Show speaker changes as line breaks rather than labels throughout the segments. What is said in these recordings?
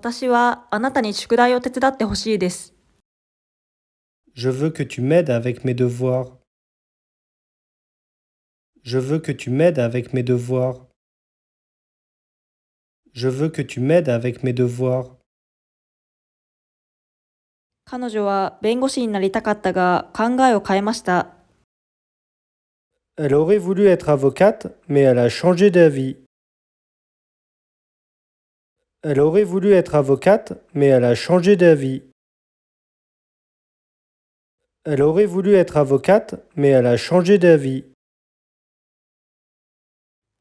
私はあなたに宿題を手伝ってほしいです。
Je veux que tu m'aides avec mes devoirs. Je veux que tu m'aides avec mes devoirs. Je veux que tu m'aides avec mes devoirs.
彼女は弁護士になりたかったが考えを変えました。
Elle aurait voulu être avocate, mais elle a changé d'avis. Elle aurait voulu être avocate, mais elle a changé d'avis. Elle aurait voulu être avocate, mais elle a changé d'avis.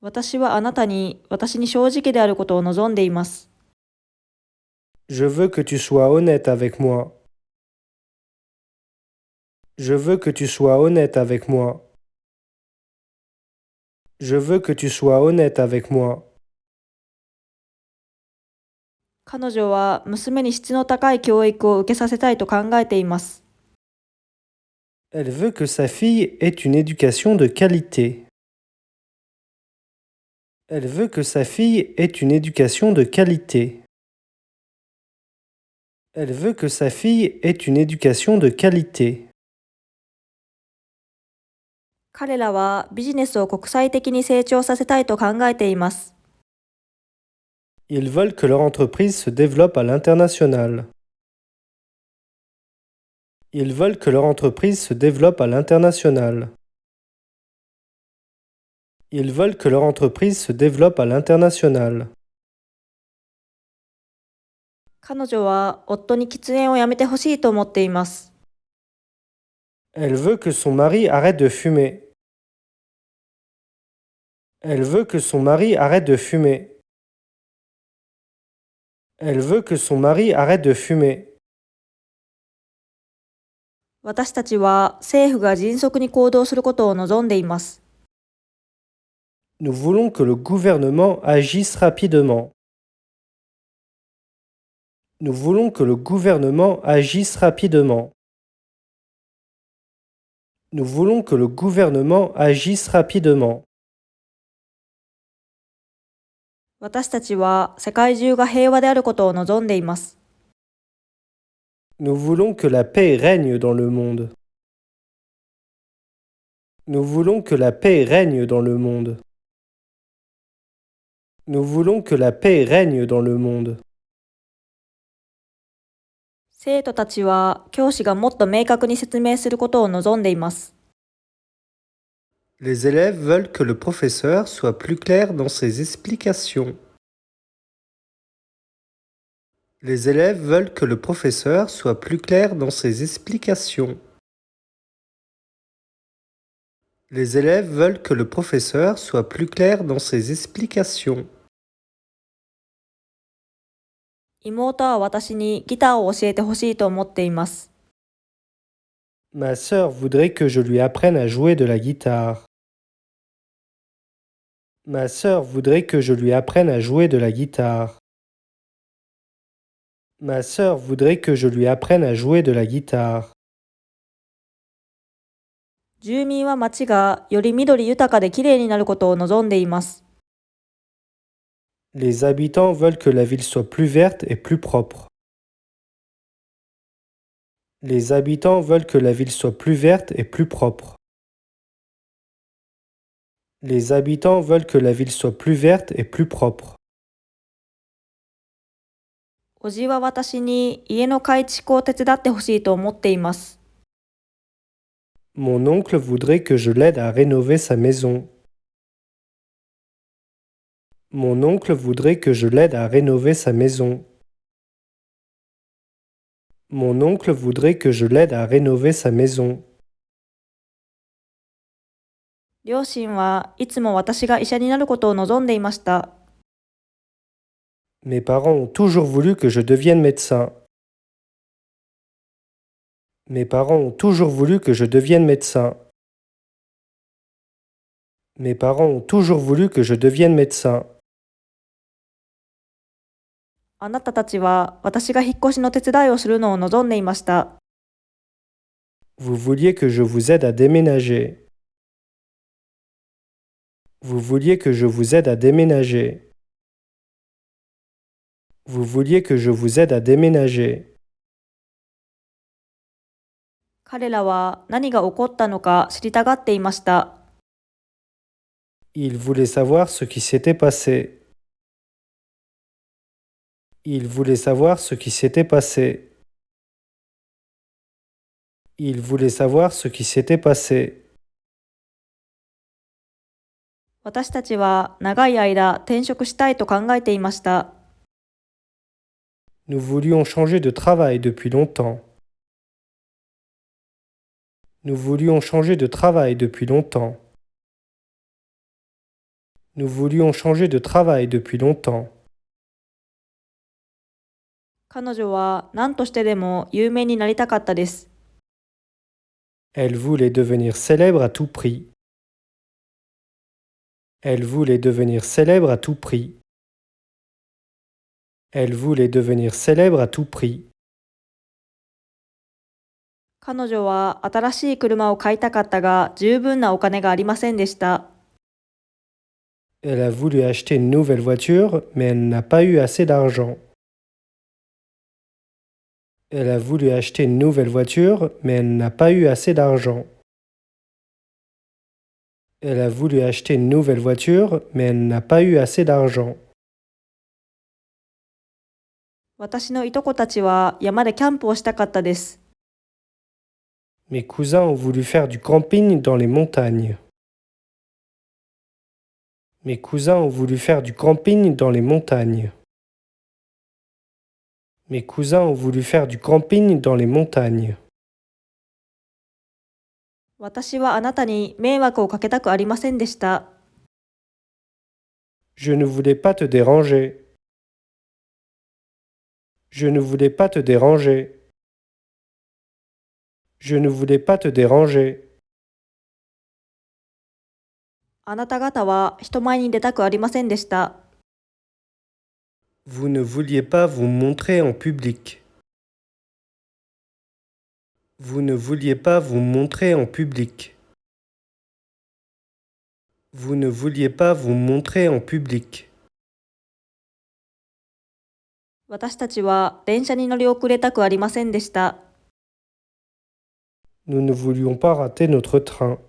私はあなたに私に正直であることを望んでいます。
Je veux que tu sois honnête avec moi. Je veux que tu sois honnête avec moi. Je veux que tu sois honnête avec moi.
彼女は娘に質の高い教育を受けさせたいと考えています。
Elle veut que sa fille ait une éducation de qualité. Elle veut que sa fille ait une éducation de qualité. Elle veut que sa fille ait une éducation de qualité.
彼らはビジネスを国際的に成長させたいと考えています。
Ils veulent que leur entreprise se développe à l'international. Ils veulent que leur entreprise se développe à l'international. Ils veulent que leur entreprise se développe à l'international.
彼女は夫に喫煙をやめてほしいと思っています。
Elle veut que son mari arrête de fumer. Elle veut que son mari arrête de fumer. Elle veut que son mari arrête de fumer.
私たちは政府が迅速に行動することを望んでいます。
Nous voulons que le gouvernement agisse rapidement. Nous voulons que le gouvernement agisse rapidement. Nous voulons que le gouvernement agisse rapidement.
私たちは世界中が平和であることを望んでいます。
Nous voulons que la paix règne dans le monde. Nous voulons que la paix règne dans le monde. Nous voulons que la paix règne dans le monde.
生徒たちは教師がもっと明確に説明することを望んでいます。
Les élèves veulent que le professeur soit plus clair dans ses explications. Les élèves veulent que le professeur soit plus clair dans ses explications. Les élèves veulent que le professeur soit plus clair dans ses explications.
妹は私にギターを教えてほしいと思っています。
Ma sœur voudrait que je lui apprenne à jouer de la guitare. Ma sœur voudrait que je lui apprenne à jouer de la guitare. Ma sœur voudrait que je lui apprenne à jouer de la guitare.
住民は町がより緑豊かできれいになることを望んでいます。
Les habitants veulent que la ville soit plus verte et plus propre. Les habitants veulent que la ville soit plus verte et plus propre. Les habitants veulent que la ville soit plus verte et plus propre.
おじは私に家の改築を手伝ってほしいと思っています。
Mon oncle voudrait que je l'aide à rénover sa maison. Mon oncle voudrait que je l'aide à rénover sa maison. Mon oncle voudrait que je l'aide à rénover sa maison.
両親はいつも私が医者になることを望んでいました。
Mes parents ont toujours voulu que je devienne médecin. Mes parents ont toujours voulu que je devienne médecin. Mes parents ont toujours voulu que je devienne médecin.
あなたたちは私が引っ越しの手伝いをするのを望んでいました。
Vous vouliez que je vous aide à déménager. Vous vouliez que je vous aide à déménager. Vous vouliez que je vous aide à déménager.
彼らは何が起こったのか知りたがっていました。
Il voulait savoir ce qui s'était passé. Il voulait savoir ce qui s'était passé. Il voulait savoir ce qui s'était passé.
私たちは長い間転職したいと考えていました。
Nous voulions changer de travail depuis longtemps. Nous voulions changer de travail depuis longtemps. Nous voulions changer de travail depuis longtemps.
彼女は何としてでも有名になりたかったです。
Elle voulait devenir célèbre à tout prix. Elle voulait devenir célèbre à tout prix. Elle voulait devenir célèbre à tout prix.
彼女は新しい車を買いたかったが、十分なお金がありませんでした。
Elle a voulu acheter une nouvelle voiture, mais elle n'a pas eu assez d'argent. Elle a voulu acheter une nouvelle voiture, mais elle n'a pas eu assez d'argent. Elle a voulu acheter une nouvelle voiture, mais elle n'a pas eu assez d'argent.
私のいとこたちは山でキャンプをしたかったです。
Mes cousins ont voulu faire du camping dans les montagnes. Mes cousins ont voulu faire du camping dans les montagnes. Mes cousins ont voulu faire du camping dans les montagnes.
私はあなたに迷惑をかけたくありませんでした。
Je ne voulais pas te déranger. Je ne voulais pas te déranger. Je ne voulais pas te déranger.
あなた方は人前に出たくありませんでした。
Vous ne vouliez pas vous montrer en public. Vous ne vouliez pas vous montrer en public. Vous ne vouliez pas vous montrer en public.
私たちは電車に乗り遅れたくありませんでした。
Nous ne voulions pas rater notre train.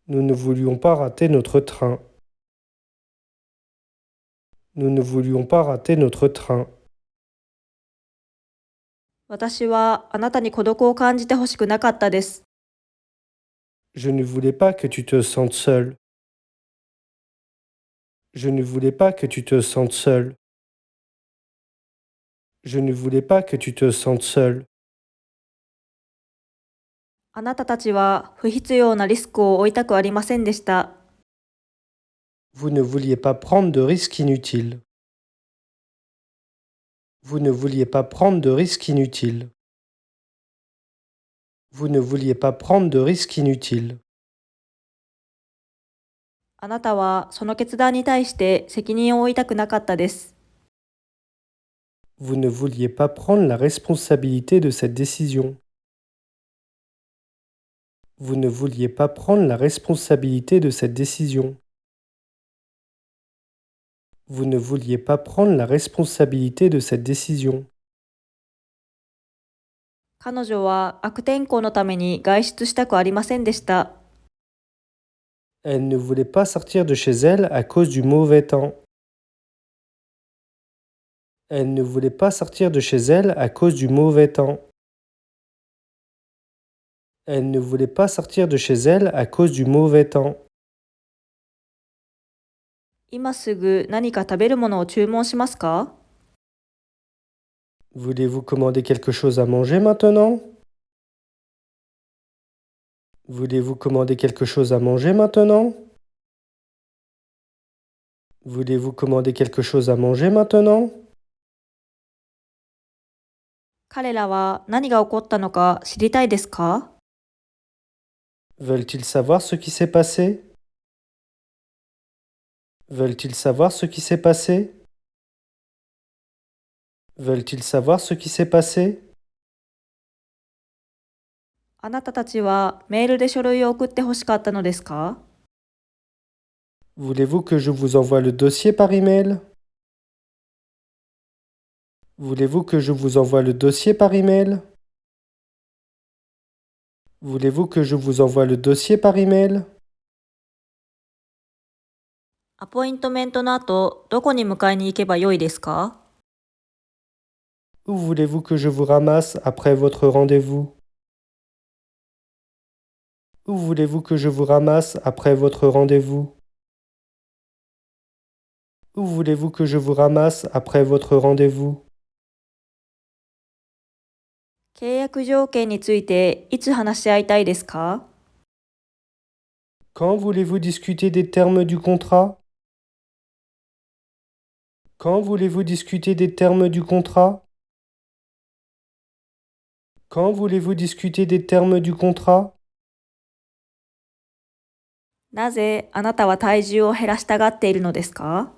Nous ne voulions pas rater notre train. Nous ne voulions pas rater notre train.
私はあなたに孤独を感じてほしくなかったです。
Je ne voulais pas que tu te sentes seul. Je ne voulais pas que tu te sentes seul. Je ne voulais pas que tu te sentes seul.
あなたたちは不必要なリスクを負いたくありませんでした。
Vous ne vouliez pas prendre de risques inutiles. Vous ne vouliez pas prendre de risques inutiles. Vous ne vouliez pas prendre de risques inutiles.
あなたはその決断に対して責任を負いたくなかったです。
Vous ne vouliez pas prendre la responsabilité de cette décision. Vous ne vouliez pas prendre la responsabilité de cette décision. Vous ne vouliez pas prendre la responsabilité de cette décision.
彼女は悪天候のために外出したくありませんでした。
Elle ne voulait pas sortir de chez elle à cause du mauvais temps. Elle ne voulait pas sortir de chez elle à cause du mauvais temps. Elle ne voulait pas sortir de chez elle à cause du mauvais temps.
今すぐ何か食べるものを注文しますか？
Voulez-vous commander quelque chose à manger maintenant? Voulez-vous commander quelque chose à manger maintenant? Voulez-vous commander quelque chose à manger maintenant?
彼らは何が起こったのか知りたいですか？
Veulent-ils savoir ce qui s'est passé? Veulent-ils savoir ce qui s'est passé? Veulent-ils savoir ce qui s'est passé?
あなたたちはメールで書類を送ってほしかったのですか？
Voulez-vous que je vous envoie le dossier par email? Voulez-vous que je vous envoie le dossier par email? Voulez-vous que je vous envoie le dossier par email?
アポイントメントの後、どこに迎えに行けばよいですか？
Où voulez-vous que je vous ramasse après votre rendez-vous? Où voulez-vous que je vous ramasse après votre rendez-vous? Où voulez-vous que je vous ramasse après votre rendez-vous?
契約条件についていつ話し合いたいですか？
Quand voulez-vous discuter des termes du contrat? Quand voulez-vous discuter des termes du contrat? Quand voulez-vous discuter des termes du contrat?
なぜあなたは体重を減らしたがっているのですか？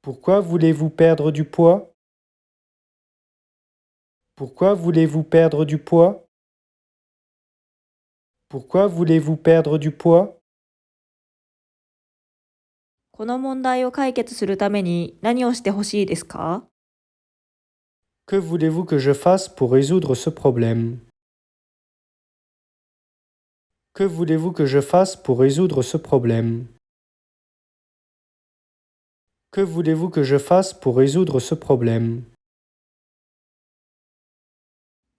Pourquoi voulez-vous perdre du poids? Pourquoi voulez-vous perdre du poids? Pourquoi voulez-vous perdre du poids?
この問題を解決するために何をしてほしいですか？
Que voulez-vous que je fasse pour résoudre ce problème? Que voulez-vous que je fasse pour résoudre ce problème? Que voulez-vous que je fasse pour résoudre ce problème?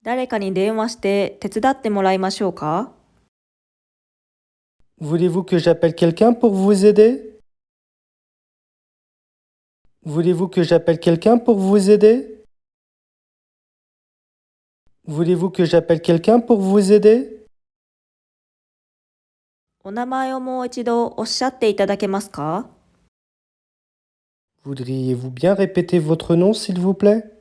誰かに電話して手伝ってもらいましょうか？
Voulez-vous que j'appelle quelqu'un pour vous aider? Voulez-vous que j'appelle quelqu'un pour vous aider? Voulez-vous que j'appelle quelqu'un pour vous aider?
お名前をもう一度おっしゃっていただけますか？
Voudriez-vous bien répéter votre nom, s'il vous plaît?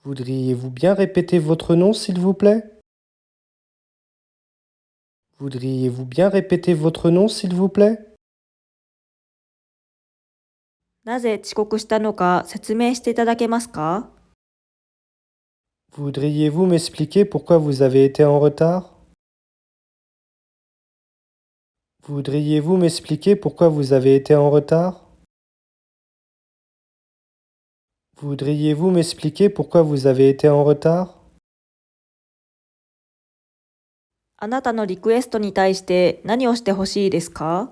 Voudriez-vous bien répéter votre nom, s'il vous plaît? Voudriez-vous bien répéter votre nom, s'il vous plaît?
なぜ遅刻したのか説明していただけますか？
Voudriez-vous m'expliquer pourquoi vous avez été en retard? Voudriez-vous m'expliquer pourquoi vous avez été en retard? Voudriez-vous m'expliquer pourquoi vous avez été en retard?
あなたのリクエストに対して何をしてほしいですか？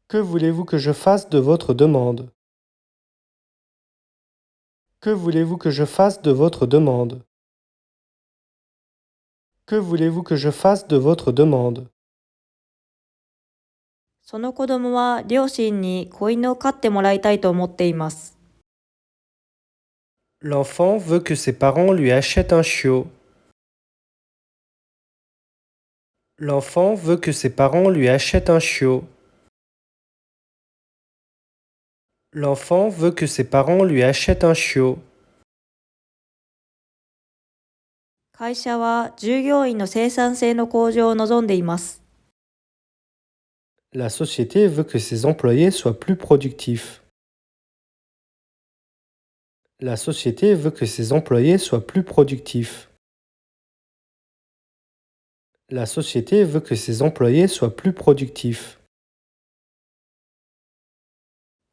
Que voulez-vous que je fasse de votre demande? Que voulez-vous que je fasse de votre demande? Que voulez-vous que je fasse de votre demande?
その子供は両親に子犬を飼ってもらいたいと思っています。
L'enfant veut que ses parents lui achètent un chiot. L'enfant veut que ses parents lui achètent un chiot. L'enfant veut que ses parents lui achètent un chiot.
会社は従業員の生産性の向上を望んでいます。
La société veut que ses employés soient plus productifs. La société veut que ses employés soient plus productifs. La société veut que ses employés soient plus productifs.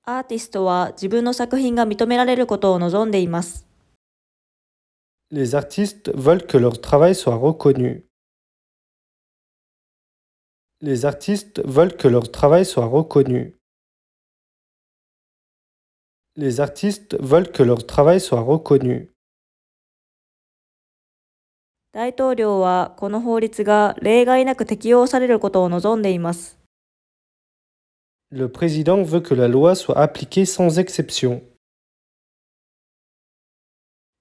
アーティストは自分の作品が認められることを望んでいます。
Les artistes veulent que leur travail soit reconnu. Les artistes veulent que leur travail soit reconnu. Les artistes veulent que leur travail soit reconnu.
大統領はこの法律が例外なく適用されることを望んでいます。
Le président veut que la loi soit appliquée sans exception.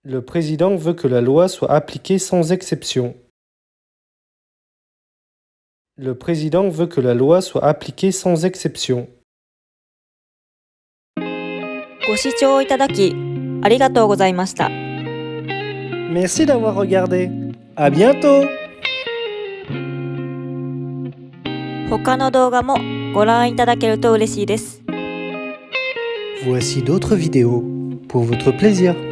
Le président veut que la loi soit appliquée sans exception. Le président veut que la loi soit appliquée sans exception.
ご視聴いただきありがとうございました。
Merci d'avoir regardé. À bientôt!
他の動画もご覧いただけると嬉しいです。
Voici d'autres vidéos pour votre plaisir.